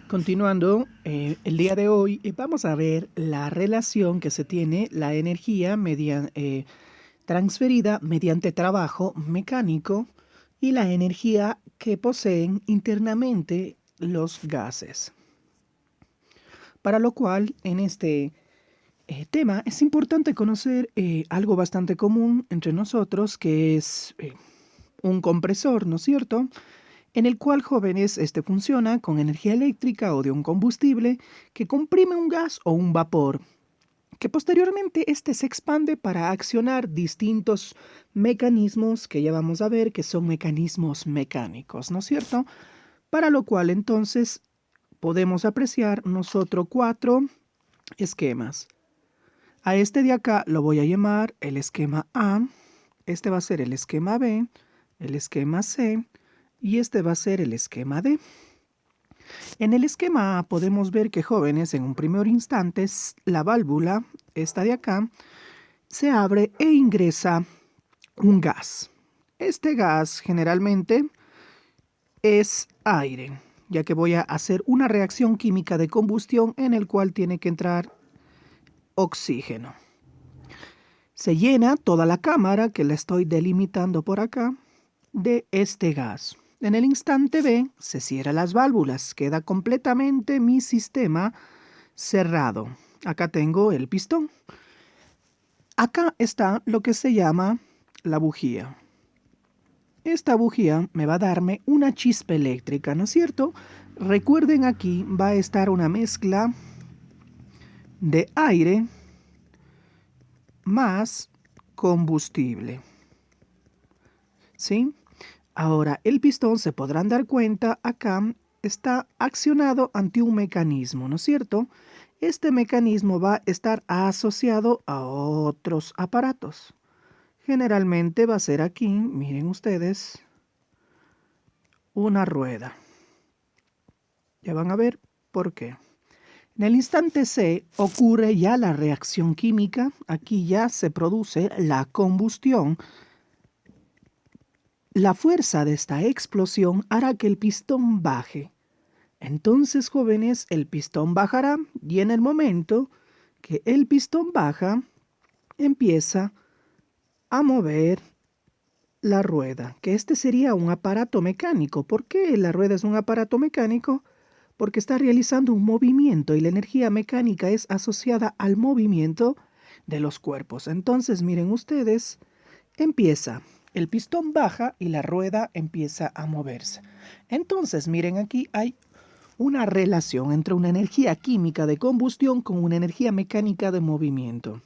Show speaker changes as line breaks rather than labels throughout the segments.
Continuando, el día de hoy vamos a ver la relación que se tiene la energía transferida mediante trabajo mecánico y la energía que poseen internamente los gases. Para lo cual, en este tema es importante conocer algo bastante común entre nosotros, que es un compresor, ¿no es cierto?, en el cual, jóvenes, este funciona con energía eléctrica o de un combustible que comprime un gas o un vapor, que posteriormente este se expande para accionar distintos mecanismos que ya vamos a ver que son mecanismos mecánicos, ¿no es cierto? Para lo cual entonces podemos apreciar nosotros 4 esquemas. A este de acá lo voy a llamar el esquema A, este va a ser el esquema B, el esquema C, y este va a ser el esquema D. En el esquema A podemos ver que, jóvenes, en un primer instante la válvula, esta de acá, se abre e ingresa un gas. Este gas generalmente es aire, ya que voy a hacer una reacción química de combustión en el cual tiene que entrar oxígeno. Se llena toda la cámara, que la estoy delimitando por acá, de este gas. En el instante B se cierran las válvulas, queda completamente mi sistema cerrado. Acá tengo el pistón. Acá está lo que se llama la bujía. Esta bujía me va a darme una chispa eléctrica, ¿no es cierto? Recuerden, aquí va a estar una mezcla de aire más combustible. ¿Sí? Ahora, el pistón, se podrán dar cuenta, acá está accionado ante un mecanismo, ¿no es cierto? Este mecanismo va a estar asociado a otros aparatos. Generalmente va a ser aquí, miren ustedes, una rueda. Ya van a ver por qué. En el instante C ocurre ya la reacción química. Aquí ya se produce la combustión. La fuerza de esta explosión hará que el pistón baje. Entonces, jóvenes, el pistón bajará, y en el momento que el pistón baja, empieza a mover la rueda, que este sería un aparato mecánico. ¿Por qué la rueda es un aparato mecánico? Porque está realizando un movimiento y la energía mecánica es asociada al movimiento de los cuerpos. Entonces, miren ustedes, el pistón baja y la rueda empieza a moverse. Entonces, miren, aquí hay una relación entre una energía química de combustión con una energía mecánica de movimiento.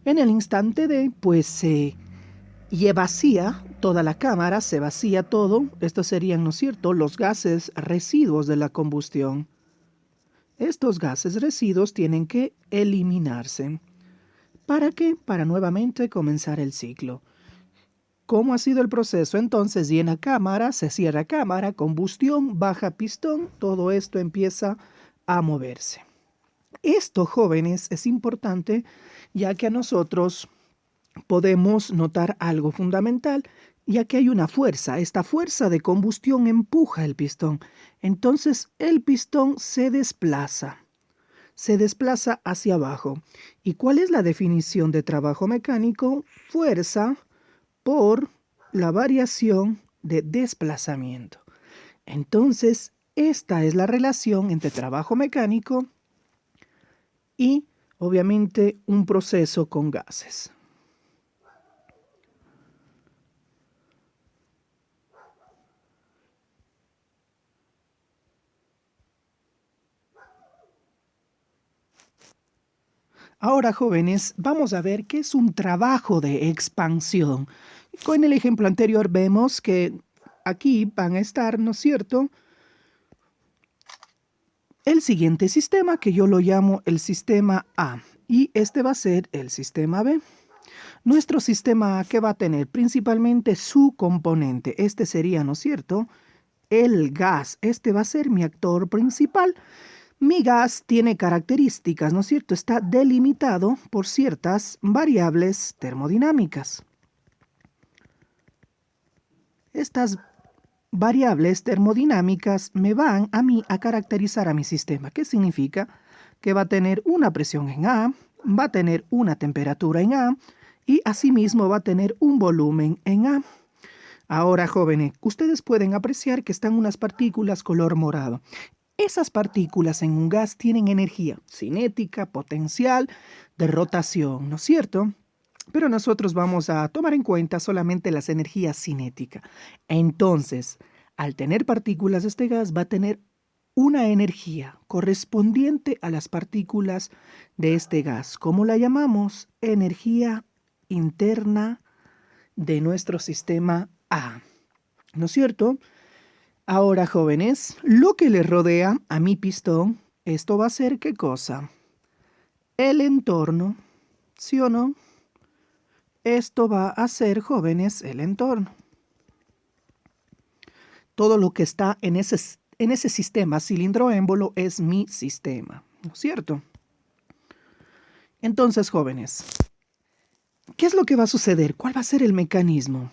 En el instante D, pues se vacía toda la cámara, se vacía todo. Estos serían, ¿no es cierto?, los gases residuos de la combustión. Estos gases residuos tienen que eliminarse. ¿Para qué? Para nuevamente comenzar el ciclo. ¿Cómo ha sido el proceso? Entonces, llena cámara, se cierra cámara, combustión, baja pistón, todo esto empieza a moverse. Esto, jóvenes, es importante, ya que a nosotros podemos notar algo fundamental, ya que hay una fuerza. Esta fuerza de combustión empuja el pistón. Entonces, el pistón se desplaza hacia abajo. ¿Y cuál es la definición de trabajo mecánico? Fuerza por la variación de desplazamiento. Entonces, esta es la relación entre trabajo mecánico y, obviamente, un proceso con gases. Ahora, jóvenes, vamos a ver qué es un trabajo de expansión. Con el ejemplo anterior vemos que aquí van a estar, ¿no es cierto?, el siguiente sistema, que yo lo llamo el sistema A, y este va a ser el sistema B. Nuestro sistema A, ¿qué va a tener? Principalmente su componente. Este sería, ¿no es cierto?, el gas. Este va a ser mi actor principal. Mi gas tiene características, ¿no es cierto? Está delimitado por ciertas variables termodinámicas. Estas variables termodinámicas me van a mí a caracterizar a mi sistema. ¿Qué significa? Que va a tener una presión en A, va a tener una temperatura en A y asimismo va a tener un volumen en A. Ahora, jóvenes, ustedes pueden apreciar que están unas partículas color morado. Esas partículas en un gas tienen energía cinética, potencial, de rotación, ¿no es cierto? Pero nosotros vamos a tomar en cuenta solamente las energías cinéticas. Entonces, al tener partículas, este gas va a tener una energía correspondiente a las partículas de este gas. ¿Cómo la llamamos? Energía interna de nuestro sistema A. ¿No es cierto? Ahora, jóvenes, lo que le rodea a mi pistón, esto va a ser ¿qué cosa? El entorno, ¿sí o no? Esto va a ser, jóvenes, el entorno. Todo lo que está en ese sistema cilindro-émbolo es mi sistema, ¿no es cierto? Entonces, jóvenes, ¿qué es lo que va a suceder? ¿Cuál va a ser el mecanismo?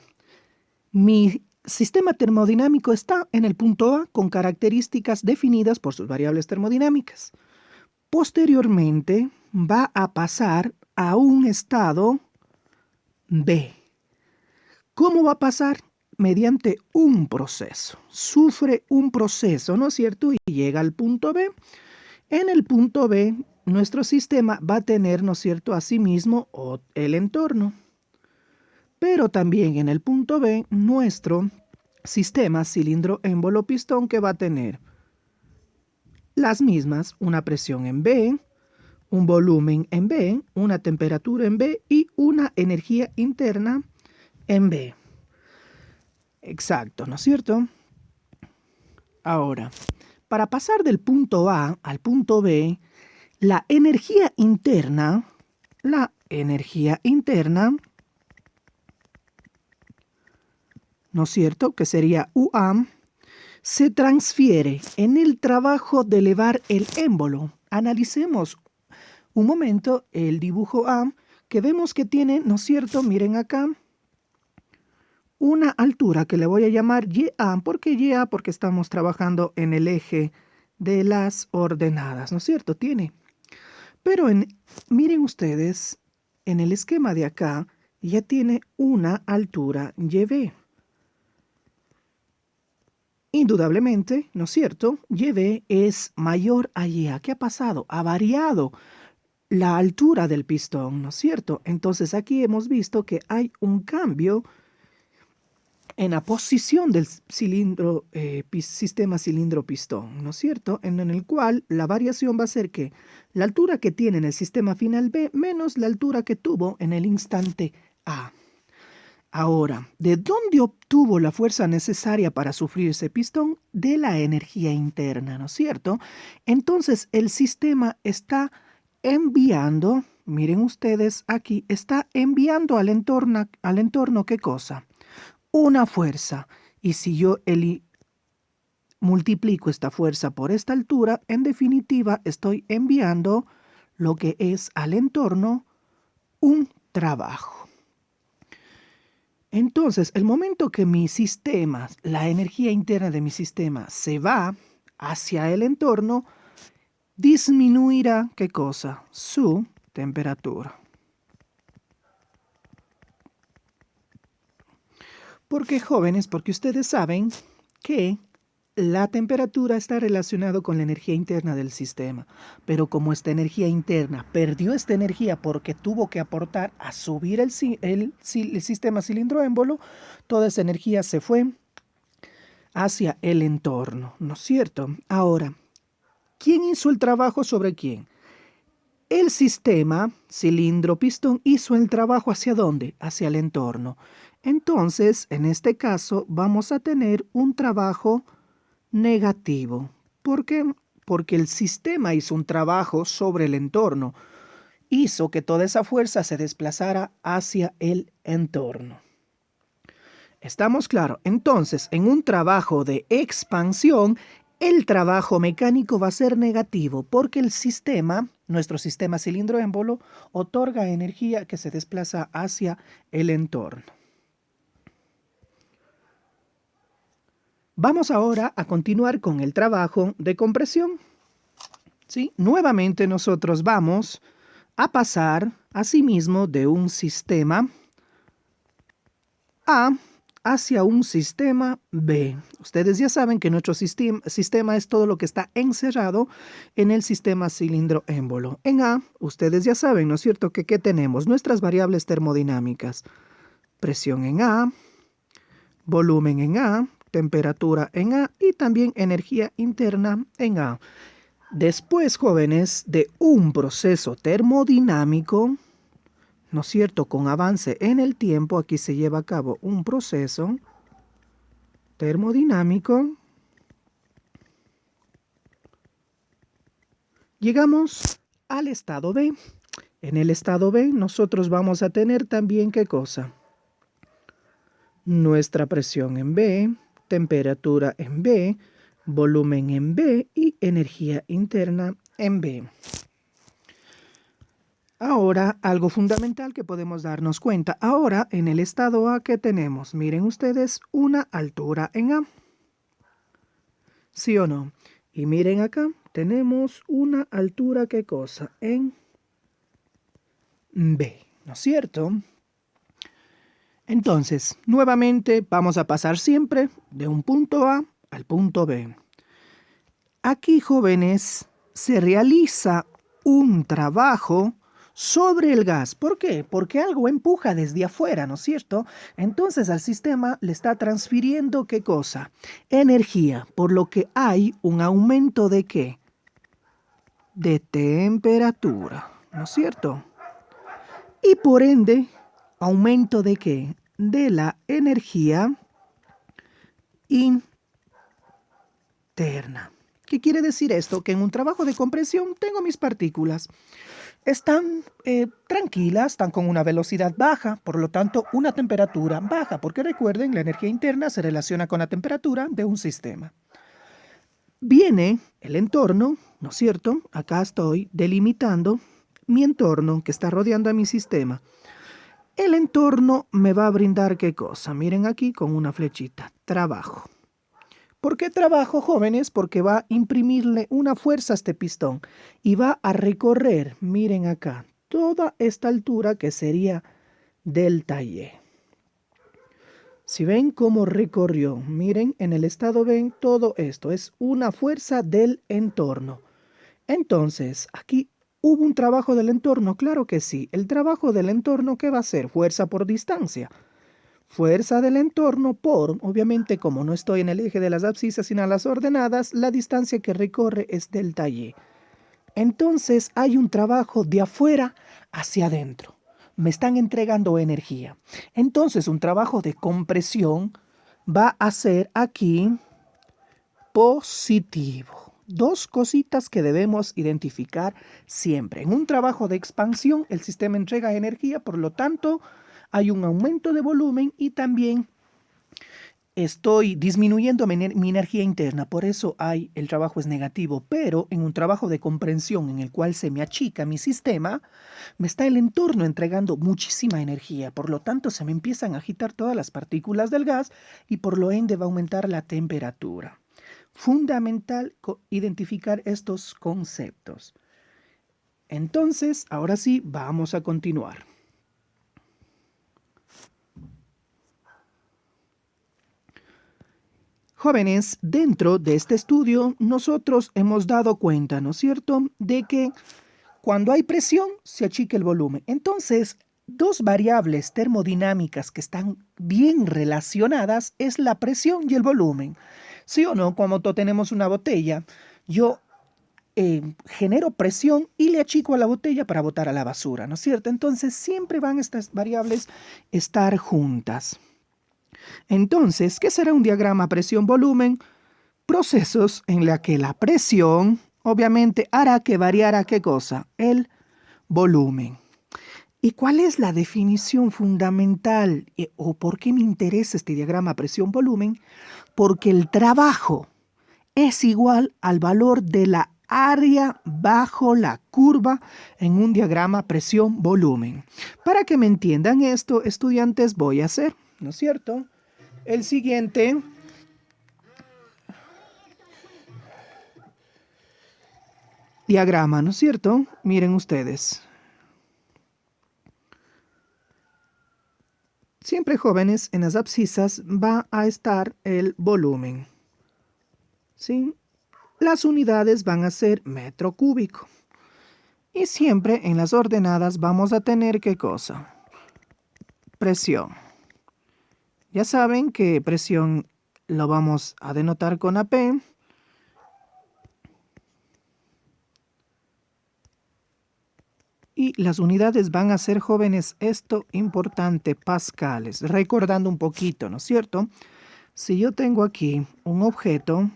Mi sistema termodinámico está en el punto A con características definidas por sus variables termodinámicas. Posteriormente va a pasar a un estado B. ¿Cómo va a pasar? Mediante un proceso. Sufre un proceso, ¿no es cierto? Y llega al punto B. En el punto B, nuestro sistema va a tener, ¿no es cierto?, asimismo el entorno. Pero también en el punto B, nuestro sistema cilindro-émbolo-pistón que va a tener las mismas, una presión en B, un volumen en B, una temperatura en B y una energía interna en B. Exacto, ¿no es cierto? Ahora, para pasar del punto A al punto B, la energía interna, ¿no es cierto? Que sería UA, se transfiere en el trabajo de elevar el émbolo. Analicemos un momento el dibujo A, que vemos que tiene, ¿no es cierto? Miren acá, una altura que le voy a llamar YA. ¿Por qué YA? Porque estamos trabajando en el eje de las ordenadas, ¿no es cierto? Tiene. Pero miren ustedes, en el esquema de acá, ya tiene una altura YB. Indudablemente, ¿no es cierto? YB es mayor a YA. ¿Qué ha pasado? Ha variado la altura del pistón, ¿no es cierto? Entonces aquí hemos visto que hay un cambio en la posición del sistema cilindro-pistón, ¿no es cierto? En el cual la variación va a ser que la altura que tiene en el sistema final B menos la altura que tuvo en el instante A. Ahora, ¿de dónde obtuvo la fuerza necesaria para sufrir ese pistón? De la energía interna, ¿no es cierto? Entonces el sistema está enviando, miren ustedes aquí, está enviando al entorno ¿qué cosa? Una fuerza. Y si yo multiplico esta fuerza por esta altura, en definitiva estoy enviando lo que es al entorno un trabajo. Entonces, el momento que mi sistema, la energía interna de mi sistema se va hacia el entorno, disminuirá, ¿qué cosa? Su temperatura. ¿Por qué, jóvenes? Porque ustedes saben que la temperatura está relacionada con la energía interna del sistema, pero como esta energía interna perdió esta energía porque tuvo que aportar a subir el sistema cilindro-émbolo, toda esa energía se fue hacia el entorno, ¿no es cierto? Ahora, ¿quién hizo el trabajo sobre quién? El sistema cilindro-pistón hizo el trabajo ¿hacia dónde? Hacia el entorno. Entonces, en este caso, vamos a tener un trabajo negativo. ¿Por qué? Porque el sistema hizo un trabajo sobre el entorno. Hizo que toda esa fuerza se desplazara hacia el entorno. ¿Estamos claros? Entonces, en un trabajo de expansión, el trabajo mecánico va a ser negativo porque el sistema, nuestro sistema cilindro-émbolo, otorga energía que se desplaza hacia el entorno. Vamos ahora a continuar con el trabajo de compresión. ¿Sí? Nuevamente nosotros vamos a pasar asimismo de un sistema A hacia un sistema B. Ustedes ya saben que nuestro sistema es todo lo que está encerrado en el sistema cilindro-émbolo. En A, ustedes ya saben, ¿no es cierto?, que ¿qué tenemos? Nuestras variables termodinámicas. Presión en A, volumen en A, temperatura en A y también energía interna en A. Después, jóvenes, de un proceso termodinámico, ¿no es cierto?, con avance en el tiempo, aquí se lleva a cabo un proceso termodinámico. Llegamos al estado B. En el estado B nosotros vamos a tener también, ¿qué cosa? Nuestra presión en B, temperatura en B, volumen en B y energía interna en B. Ahora, algo fundamental que podemos darnos cuenta. Ahora, en el estado A, ¿qué tenemos? Miren ustedes, una altura en A. ¿Sí o no? Y miren acá, tenemos una altura, ¿qué cosa? En B, ¿no es cierto? Entonces, nuevamente vamos a pasar siempre de un punto A al punto B. Aquí, jóvenes, se realiza un trabajo sobre el gas. ¿Por qué? Porque algo empuja desde afuera, ¿no es cierto? Entonces al sistema le está transfiriendo, ¿qué cosa? Energía, por lo que hay un aumento de ¿qué? De temperatura, ¿no es cierto? Y por ende, aumento de ¿qué? De la energía interna. ¿Qué quiere decir esto? Que en un trabajo de compresión tengo mis partículas. Están tranquilas, están con una velocidad baja, por lo tanto una temperatura baja, porque recuerden, la energía interna se relaciona con la temperatura de un sistema. Viene el entorno, ¿no es cierto? Acá estoy delimitando mi entorno que está rodeando a mi sistema. El entorno me va a brindar ¿qué cosa? Miren aquí con una flechita, trabajo. ¿Por qué trabajo, jóvenes? Porque va a imprimirle una fuerza a este pistón y va a recorrer, miren acá, toda esta altura que sería delta Y. Si ven cómo recorrió, miren, en el estado ven todo esto, es una fuerza del entorno. Entonces, aquí hubo un trabajo del entorno, claro que sí. El trabajo del entorno, ¿qué va a ser? Fuerza por distancia. Fuerza del entorno por, obviamente, como no estoy en el eje de las abscisas sino a las ordenadas, la distancia que recorre es delta Y. Entonces hay un trabajo de afuera hacia adentro. Me están entregando energía. Entonces un trabajo de compresión va a ser aquí positivo. Dos cositas que debemos identificar siempre. En un trabajo de expansión el sistema entrega energía, por lo tanto hay un aumento de volumen y también estoy disminuyendo mi energía interna, por eso el trabajo es negativo, pero en un trabajo de comprensión en el cual se me achica mi sistema, me está el entorno entregando muchísima energía, por lo tanto se me empiezan a agitar todas las partículas del gas y por lo ende va a aumentar la temperatura. Fundamental identificar estos conceptos. Entonces, ahora sí, vamos a continuar. Jóvenes, dentro de este estudio nosotros hemos dado cuenta, ¿no es cierto?, de que cuando hay presión se achica el volumen. Entonces, dos variables termodinámicas que están bien relacionadas es la presión y el volumen. ¿Sí o no? Cuando tenemos una botella, yo genero presión y le achico a la botella para botar a la basura, ¿no es cierto? Entonces, siempre van estas variables estar juntas. Entonces, ¿qué será un diagrama presión-volumen? Procesos en los que la presión, obviamente, hará que variara ¿qué cosa? El volumen. ¿Y cuál es la definición fundamental o por qué me interesa este diagrama presión-volumen? Porque el trabajo es igual al valor de la área bajo la curva en un diagrama presión-volumen. Para que me entiendan esto, estudiantes, voy a hacer, ¿no es cierto?, el siguiente diagrama, ¿no es cierto? Miren ustedes. Siempre, jóvenes, en las abscisas va a estar el volumen, ¿sí? Las unidades van a ser metro cúbico. Y siempre en las ordenadas vamos a tener, ¿qué cosa? Presión. Ya saben que presión lo vamos a denotar con AP. Y las unidades van a ser, jóvenes, esto importante, pascales. Recordando un poquito, ¿no es cierto? Si yo tengo aquí un objeto,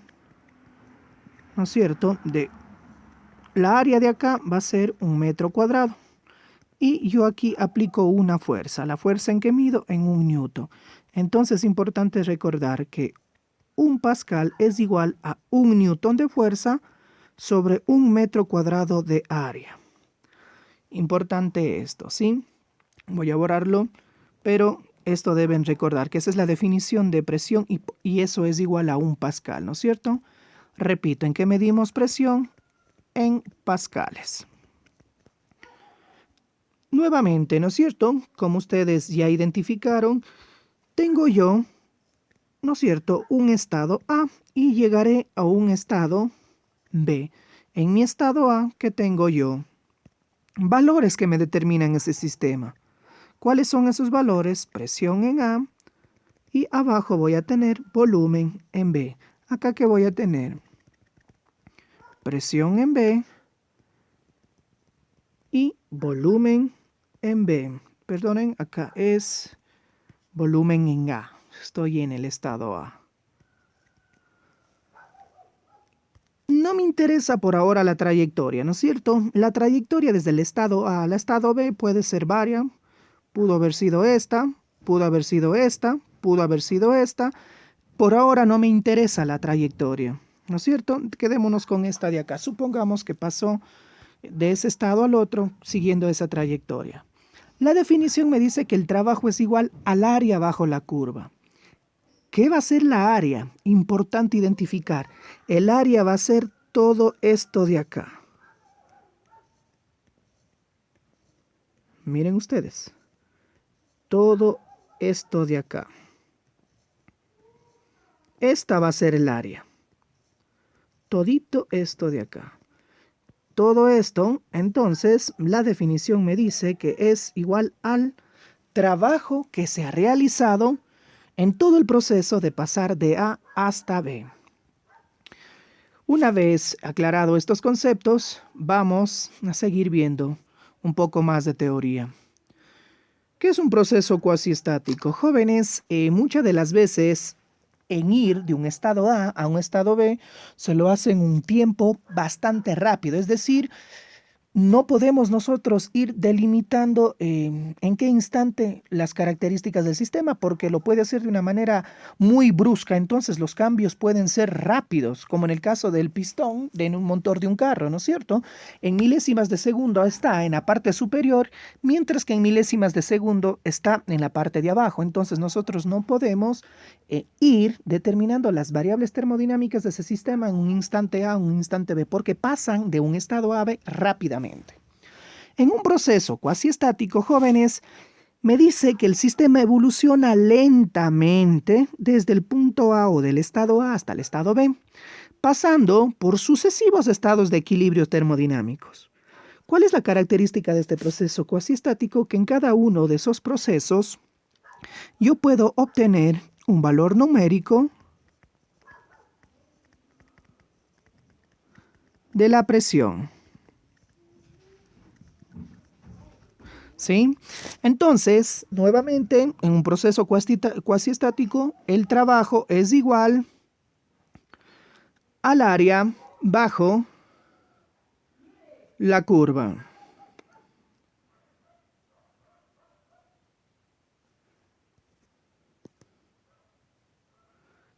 ¿no es cierto? La área de acá va a ser 1 metro cuadrado. Y yo aquí aplico una fuerza. ¿La fuerza en que mido? En 1 newton. Entonces es importante recordar que 1 pascal es igual a 1 newton de fuerza sobre 1 metro cuadrado de área. Importante esto, ¿sí? Voy a borrarlo, pero esto deben recordar que esa es la definición de presión y eso es igual a 1 pascal, ¿no es cierto? Repito, ¿en qué medimos presión? En pascales. Nuevamente, ¿no es cierto? Como ustedes ya identificaron, tengo yo, ¿no es cierto?, un estado A y llegaré a un estado B. En mi estado A, ¿qué tengo yo? Valores que me determinan ese sistema. ¿Cuáles son esos valores? Presión en A y abajo voy a tener volumen en B. Acá que voy a tener presión en B y volumen en B. Perdonen, acá es volumen en A. Estoy en el estado A. No me interesa por ahora la trayectoria, ¿no es cierto? La trayectoria desde el estado A al estado B puede ser varia. Pudo haber sido esta, pudo haber sido esta, pudo haber sido esta. Por ahora no me interesa la trayectoria, ¿no es cierto? Quedémonos con esta de acá. Supongamos que pasó de ese estado al otro siguiendo esa trayectoria. La definición me dice que el trabajo es igual al área bajo la curva. ¿Qué va a ser la área? Importante identificar. El área va a ser todo esto de acá. Miren ustedes. Todo esto de acá. Esta va a ser el área. Todito esto de acá. Todo esto, entonces, la definición me dice que es igual al trabajo que se ha realizado en todo el proceso de pasar de A hasta B. Una vez aclarado estos conceptos, vamos a seguir viendo un poco más de teoría. ¿Qué es un proceso cuasiestático? Jóvenes, muchas de las veces en ir de un estado A un estado B se lo hace en un tiempo bastante rápido, es decir, no podemos nosotros ir delimitando en qué instante las características del sistema, porque lo puede hacer de una manera muy brusca. Entonces los cambios pueden ser rápidos, como en el caso del pistón en un motor de un carro, ¿no es cierto? En milésimas de segundo está en la parte superior, mientras que en milésimas de segundo está en la parte de abajo. Entonces nosotros no podemos ir determinando las variables termodinámicas de ese sistema en un instante A, un instante B, porque pasan de un estado A a B rápidamente. En un proceso cuasi estático, jóvenes, me dice que el sistema evoluciona lentamente desde el punto A o del estado A hasta el estado B, pasando por sucesivos estados de equilibrio termodinámicos. ¿Cuál es la característica de este proceso cuasi estático? Que en cada uno de esos procesos yo puedo obtener un valor numérico de la presión. ¿Sí? Entonces, nuevamente, en un proceso cuasiestático, el trabajo es igual al área bajo la curva.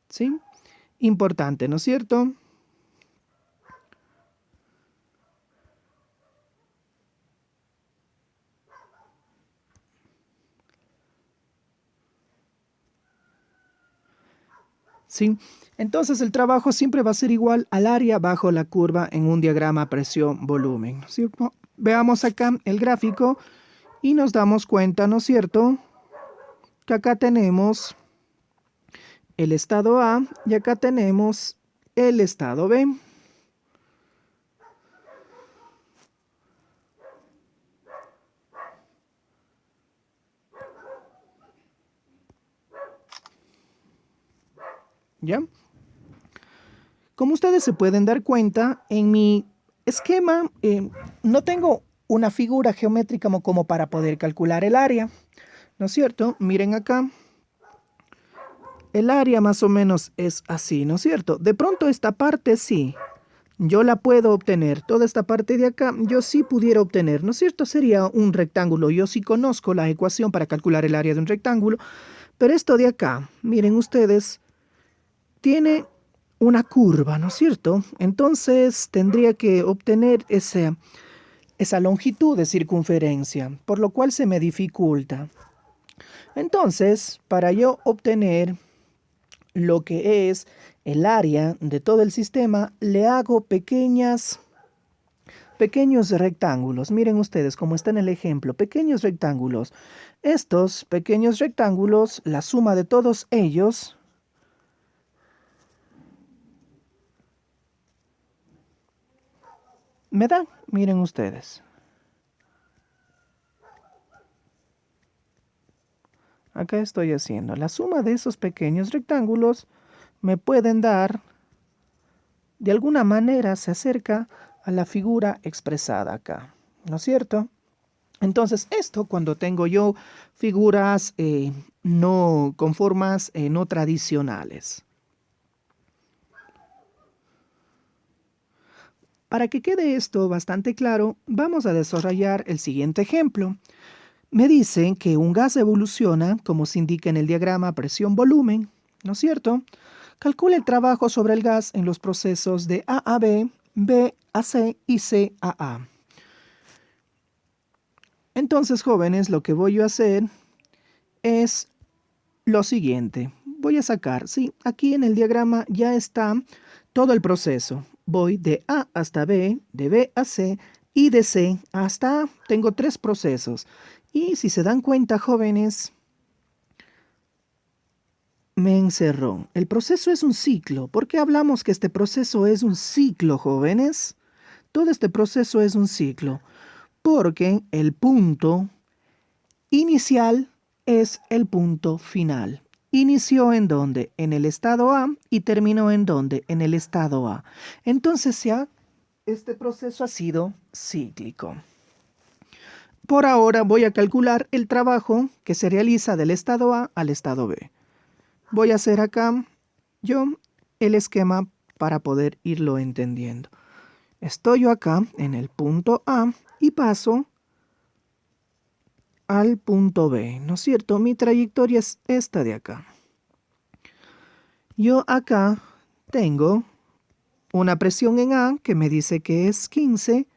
¿Sí? Importante, ¿no es cierto? ¿Sí? Entonces el trabajo siempre va a ser igual al área bajo la curva en un diagrama presión-volumen, ¿no es cierto? Veamos acá el gráfico y nos damos cuenta, ¿no es cierto?, que acá tenemos el estado A y acá tenemos el estado B. ¿Ya? Como ustedes se pueden dar cuenta, en mi esquema no tengo una figura geométrica como para poder calcular el área, ¿no es cierto? Miren acá. El área más o menos es así, ¿no es cierto? De pronto esta parte sí, yo la puedo obtener. Toda esta parte de acá yo sí pudiera obtener, ¿no es cierto? Sería un rectángulo. Yo sí conozco la ecuación para calcular el área de un rectángulo. Pero esto de acá, miren ustedes, tiene una curva, ¿no es cierto? Entonces tendría que obtener esa longitud de circunferencia, por lo cual se me dificulta. Entonces, para yo obtener lo que es el área de todo el sistema, le hago pequeños rectángulos. Miren ustedes cómo está en el ejemplo, pequeños rectángulos. Estos pequeños rectángulos, la suma de todos ellos me da, miren ustedes. Acá estoy haciendo la suma de esos pequeños rectángulos, me pueden dar, de alguna manera se acerca a la figura expresada acá, ¿no es cierto? Entonces esto cuando tengo yo figuras no con formas no tradicionales. Para que quede esto bastante claro, vamos a desarrollar el siguiente ejemplo. Me dicen que un gas evoluciona, como se indica en el diagrama presión-volumen, ¿no es cierto? Calcula el trabajo sobre el gas en los procesos de A a B, B a C y C a A. Entonces, jóvenes, lo que voy a hacer es lo siguiente. Voy a sacar, sí, aquí en el diagrama ya está todo el proceso. Voy de A hasta B, de B a C y de C hasta A. Tengo 3 procesos. Y si se dan cuenta, jóvenes, me encerró. El proceso es un ciclo. ¿Por qué hablamos que este proceso es un ciclo, jóvenes? Todo este proceso es un ciclo. Porque el punto inicial es el punto final. Inició en dónde? En el estado A y terminó en dónde? En el estado A. Entonces ya este proceso ha sido cíclico. Por ahora voy a calcular el trabajo que se realiza del estado A al estado B. Voy a hacer acá yo el esquema para poder irlo entendiendo. Estoy yo acá en el punto A y paso al punto B, ¿no es cierto? Mi trayectoria es esta de acá. Yo acá tengo una presión en A que me dice que es 15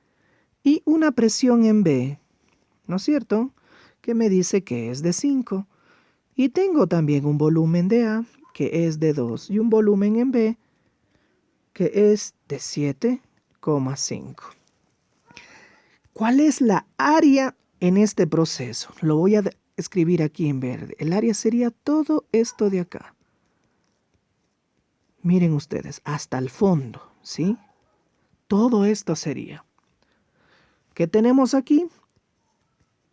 y una presión en B, ¿no es cierto? Que me dice que es de 5. Y tengo también un volumen de A que es de 2 y un volumen en B que es de 7,5. ¿Cuál es la área en este proceso? Lo voy a escribir aquí en verde. El área sería todo esto de acá. Miren ustedes, hasta el fondo, ¿sí? Todo esto sería. ¿Qué tenemos aquí?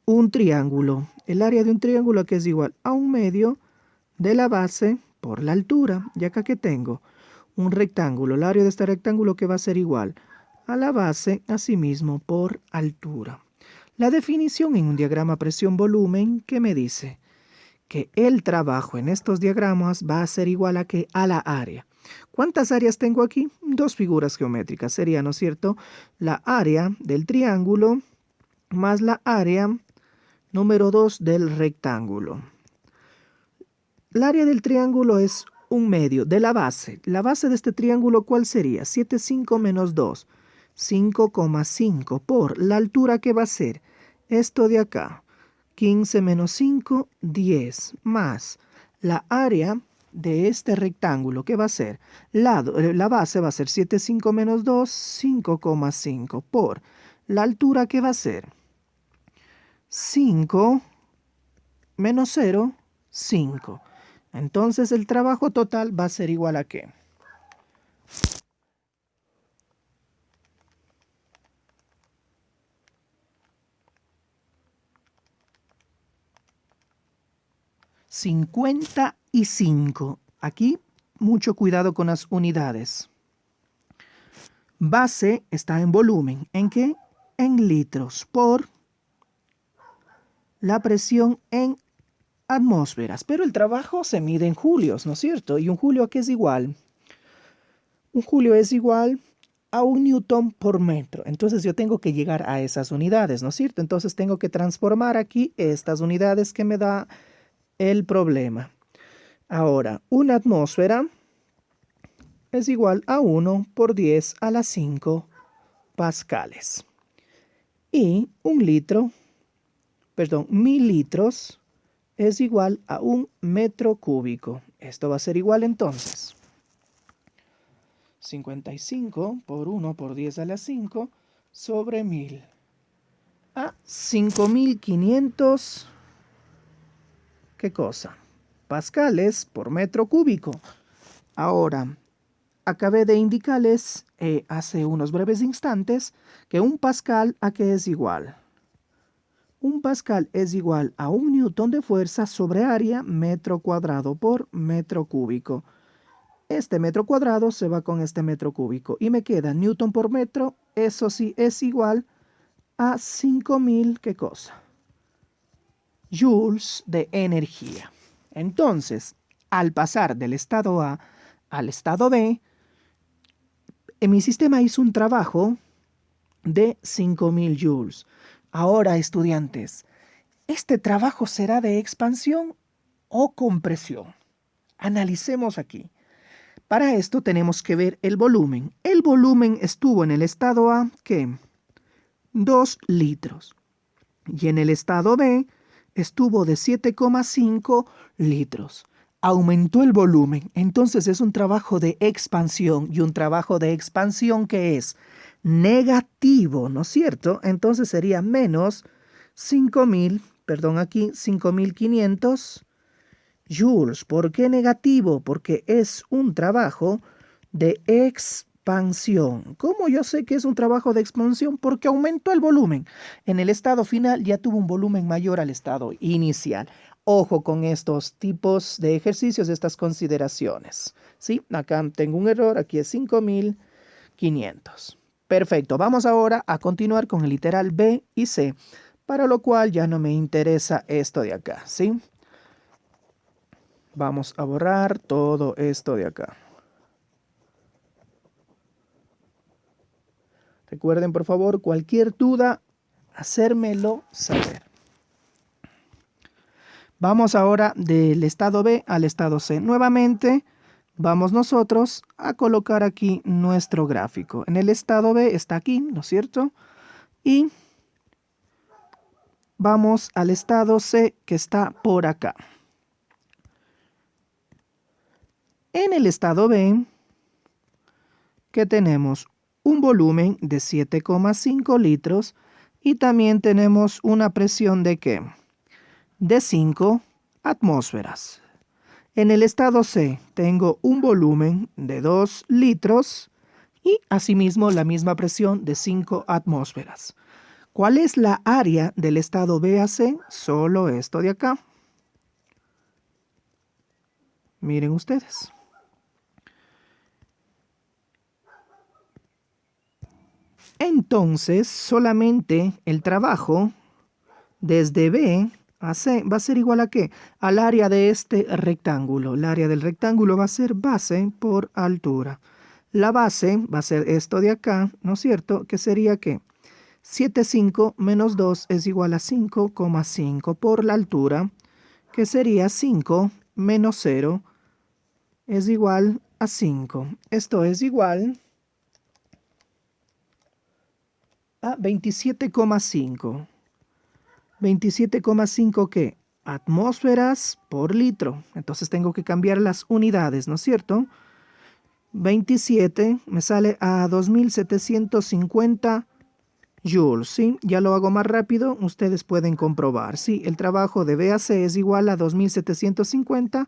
Un triángulo. El área de un triángulo que es igual a 1/2 de la base por la altura. Y acá que tengo un rectángulo. El área de este rectángulo que va a ser igual a la base, asimismo, por altura. La definición en un diagrama presión-volumen, ¿qué me dice? Que el trabajo en estos diagramas va a ser igual a la área. ¿Cuántas áreas tengo aquí? 2 figuras geométricas. Sería, ¿no es cierto?, la área del triángulo más la área número 2 del rectángulo. El área del triángulo es 1/2 de la base. La base de este triángulo, ¿cuál sería? 7,5 menos 2. 5,5 por la altura que va a ser esto de acá. 15 menos 5, 10, más la área de este rectángulo, ¿qué va a ser? La base va a ser 7,5 menos 2, 5,5 por la altura, ¿qué va a ser? 5 menos 0, 5. Entonces el trabajo total va a ser igual a ¿qué? 55. Aquí, mucho cuidado con las unidades. Base está en volumen. ¿En qué? En litros por la presión en atmósferas. Pero el trabajo se mide en julios, ¿no es cierto? ¿Y un julio a qué es igual? Un julio es igual a 1 Newton por metro. Entonces yo tengo que llegar a esas unidades, ¿no es cierto? Entonces tengo que transformar aquí estas unidades que me da el problema. Ahora, una atmósfera es igual a 1 por 10 a la 5 pascales. Y un litro, perdón, 1000 litros es igual a 1 metro cúbico. Esto va a ser igual entonces. 55 por 1 por 10 a la 5 sobre 1000 a 5500, ¿qué cosa? Pascales por metro cúbico. Ahora, acabé de indicarles hace unos breves instantes que un pascal ¿a qué es igual? Un pascal es igual a 1 Newton de fuerza sobre área metro cuadrado por metro cúbico. Este metro cuadrado se va con este metro cúbico y me queda Newton por metro, eso sí es igual a 5000, ¿qué cosa? Joules de energía. Entonces, al pasar del estado A al estado B, mi sistema hizo un trabajo de 5000 joules. Ahora, estudiantes, ¿este trabajo será de expansión o compresión? Analicemos aquí. Para esto tenemos que ver el volumen. El volumen estuvo en el estado A, ¿qué? 2 litros. Y en el estado B estuvo de 7,5 litros. Aumentó el volumen. Entonces es un trabajo de expansión. Y un trabajo de expansión que es negativo, ¿no es cierto? Entonces sería menos 5000, perdón, aquí 5500 joules. ¿Por qué negativo? Porque es un trabajo de expansión. ¿Cómo yo sé que es un trabajo de expansión? Porque aumentó el volumen. En el estado final ya tuvo un volumen mayor al estado inicial. Ojo con estos tipos de ejercicios, estas consideraciones. ¿Sí? Acá tengo un error, aquí es 5500. Perfecto, vamos ahora a continuar con el literal B y C, para lo cual ya no me interesa esto de acá, ¿sí? Vamos a borrar todo esto de acá. Recuerden, por favor, cualquier duda, hacérmelo saber. Vamos ahora del estado B al estado C. Nuevamente, vamos nosotros a colocar aquí nuestro gráfico. En el estado B está aquí, ¿no es cierto? Y vamos al estado C, que está por acá. En el estado B, ¿qué tenemos? Un volumen de 7,5 litros y también tenemos una presión de ¿qué? De 5 atmósferas. En el estado C tengo un volumen de 2 litros y asimismo la misma presión de 5 atmósferas. ¿Cuál es la área del estado B a C? Solo esto de acá. Miren ustedes. Entonces, solamente el trabajo desde B a C va a ser igual a ¿qué? Al área de este rectángulo. El área del rectángulo va a ser base por altura. La base va a ser esto de acá, ¿no es cierto? Que sería ¿qué? 7,5 menos 2 es igual a 5,5 por la altura, que sería 5 menos 0 es igual a 5. Esto es igual a 27,5. 27,5 ¿qué? atmósferas por litro. Entonces tengo que cambiar las unidades, ¿no es cierto? 27 me sale a 2750 joules, ¿sí? Ya lo hago más rápido, ustedes pueden comprobar, ¿sí? El trabajo de B a C es igual a 2750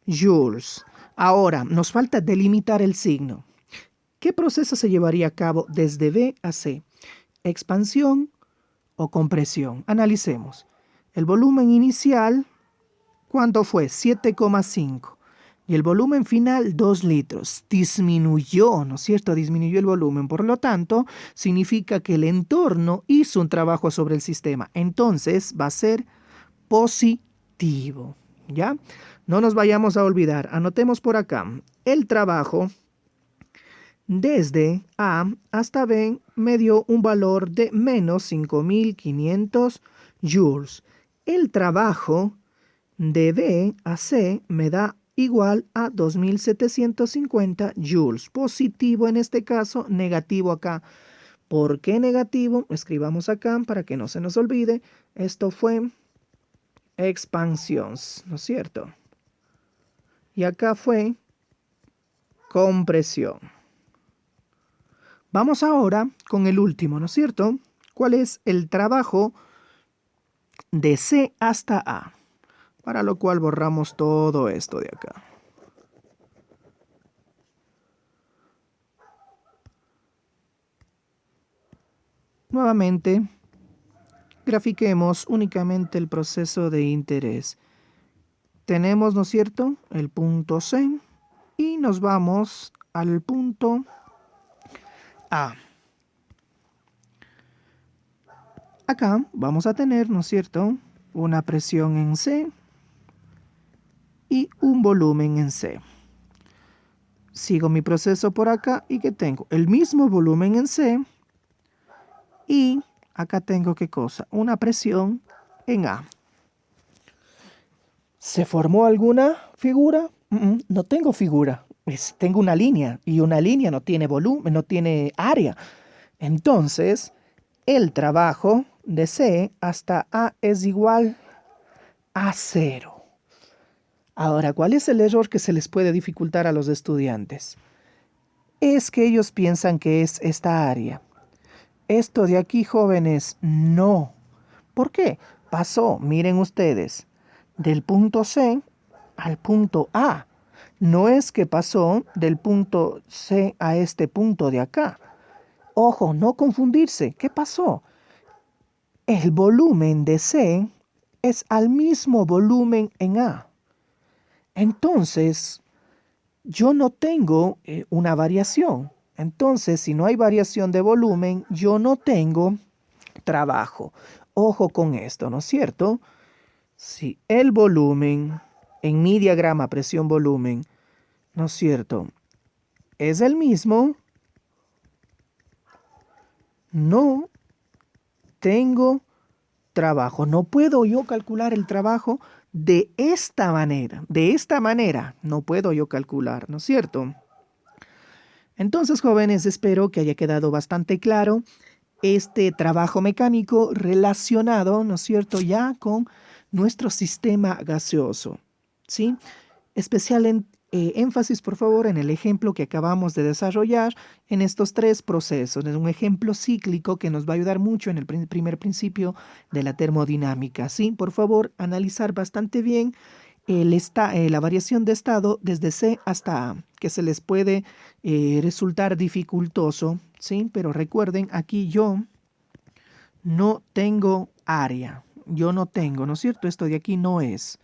joules. Ahora, nos falta delimitar el signo. ¿Qué proceso se llevaría a cabo desde B a C? ¿Expansión o compresión? Analicemos. El volumen inicial, ¿cuánto fue? 7,5. Y el volumen final, 2 litros. Disminuyó, ¿no es cierto? Disminuyó el volumen. Por lo tanto, significa que el entorno hizo un trabajo sobre el sistema. Entonces, va a ser positivo. ¿Ya? No nos vayamos a olvidar. Anotemos por acá. El trabajo desde A hasta B me dio un valor de menos 5.500 joules. El trabajo de B a C me da igual a 2.750 joules. Positivo en este caso, negativo acá. ¿Por qué negativo? Escribamos acá para que no se nos olvide. Esto fue expansión, ¿no es cierto? Y acá fue compresión. Vamos ahora con el último, ¿no es cierto? ¿Cuál es el trabajo de C hasta A? Para lo cual borramos todo esto de acá. Nuevamente, grafiquemos únicamente el proceso de interés. Tenemos, ¿no es cierto?, el punto C y nos vamos al punto A. Acá vamos a tener, ¿no es cierto?, una presión en C y un volumen en C. Sigo mi proceso por acá y ¿qué tengo? El mismo volumen en C y acá tengo ¿qué cosa? Una presión en A. ¿Se formó alguna figura? No tengo figura. Tengo una línea y una línea no tiene volumen, no tiene área. Entonces, el trabajo de C hasta A es igual a 0. Ahora, ¿cuál es el error que se les puede dificultar a los estudiantes? Es que ellos piensan que es esta área. Esto de aquí, jóvenes, no. ¿Por qué? Pasó, miren ustedes, del punto C al punto A. No es que pasó del punto C a este punto de acá. Ojo, no confundirse. ¿Qué pasó? El volumen de C es al mismo volumen en A. Entonces, yo no tengo una variación. Entonces, si no hay variación de volumen, yo no tengo trabajo. Ojo con esto, ¿no es cierto? Si el volumen en mi diagrama presión-volumen, ¿no es cierto?, es el mismo, no tengo trabajo. No puedo yo calcular el trabajo de esta manera. De esta manera no puedo yo calcular, ¿no es cierto? Entonces, jóvenes, espero que haya quedado bastante claro este trabajo mecánico relacionado, ¿no es cierto?, ya con nuestro sistema gaseoso, ¿sí? Especial énfasis, por favor, en el ejemplo que acabamos de desarrollar en estos 3 procesos. Es un ejemplo cíclico que nos va a ayudar mucho en el primer principio de la termodinámica, ¿sí? Por favor, analizar bastante bien la variación de estado desde C hasta A, que se les puede resultar dificultoso, ¿sí? Pero recuerden, aquí yo no tengo área. Yo no tengo, ¿no es cierto? Esto de aquí no es.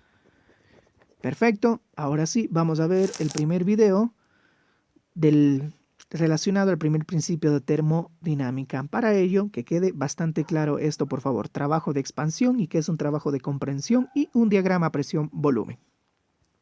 Perfecto. Ahora sí, vamos a ver el primer video relacionado al primer principio de termodinámica. Para ello, que quede bastante claro esto, por favor. Trabajo de expansión y qué es un trabajo de comprensión y un diagrama presión-volumen.